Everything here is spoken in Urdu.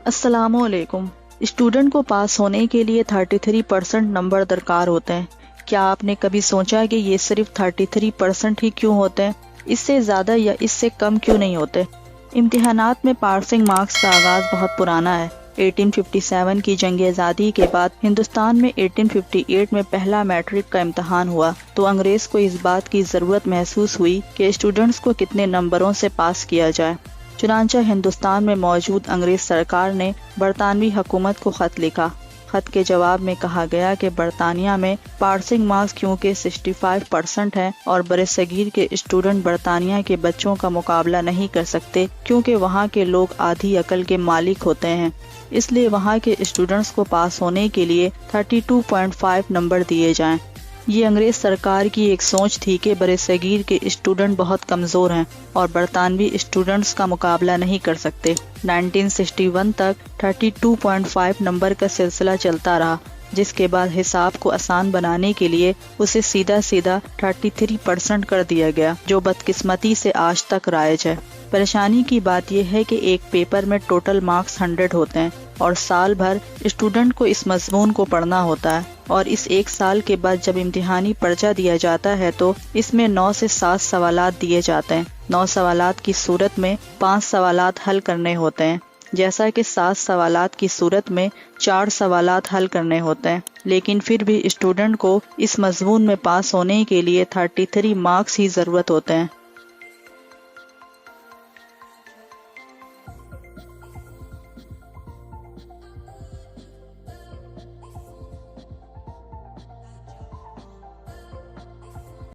السلام علیکم۔ اسٹوڈنٹ کو پاس ہونے کے لیے 33% نمبر درکار ہوتے ہیں۔ کیا آپ نے کبھی سوچا کہ یہ صرف 33% ہی کیوں ہوتے ہیں؟ اس سے زیادہ یا اس سے کم کیوں نہیں ہوتے؟ امتحانات میں پاسنگ مارکس کا آغاز بہت پرانا ہے۔ 1857 کی جنگ آزادی کے بعد ہندوستان میں 1858 میں پہلا میٹرک کا امتحان ہوا تو انگریز کو اس بات کی ضرورت محسوس ہوئی کہ اسٹوڈنٹس کو کتنے نمبروں سے پاس کیا جائے۔ چنانچہ ہندوستان میں موجود انگریز سرکار نے برطانوی حکومت کو خط لکھا۔ خط کے جواب میں کہا گیا کہ برطانیہ میں پاسنگ مارکس کیونکہ 65% ہیں اور برصغیر کے اسٹوڈنٹ برطانیہ کے بچوں کا مقابلہ نہیں کر سکتے کیونکہ وہاں کے لوگ آدھی عقل کے مالک ہوتے ہیں، اس لیے وہاں کے اسٹوڈنٹس کو پاس ہونے کے لیے 32.5 نمبر دیے جائیں۔ یہ انگریز سرکار کی ایک سوچ تھی کہ برصغیر کے اسٹوڈنٹ بہت کمزور ہیں اور برطانوی اسٹوڈنٹس کا مقابلہ نہیں کر سکتے۔ 1961 تک 32.5 نمبر کا سلسلہ چلتا رہا، جس کے بعد حساب کو آسان بنانے کے لیے اسے سیدھا 33% کر دیا گیا، جو بدقسمتی سے آج تک رائج ہے۔ پریشانی کی بات یہ ہے کہ ایک پیپر میں ٹوٹل مارکس 100 ہوتے ہیں اور سال بھر اسٹوڈنٹ کو اس مضمون کو پڑھنا ہوتا ہے، اور اس ایک سال کے بعد جب امتحانی پرچہ دیا جاتا ہے تو اس میں 9 سے 7 سوالات دیے جاتے ہیں۔ 9 سوالات کی صورت میں 5 سوالات حل کرنے ہوتے ہیں، جیسا کہ 7 سوالات کی صورت میں 4 سوالات حل کرنے ہوتے ہیں، لیکن پھر بھی اسٹوڈنٹ کو اس مضمون میں پاس ہونے کے لیے 33 مارکس ہی ضرورت ہوتے ہیں۔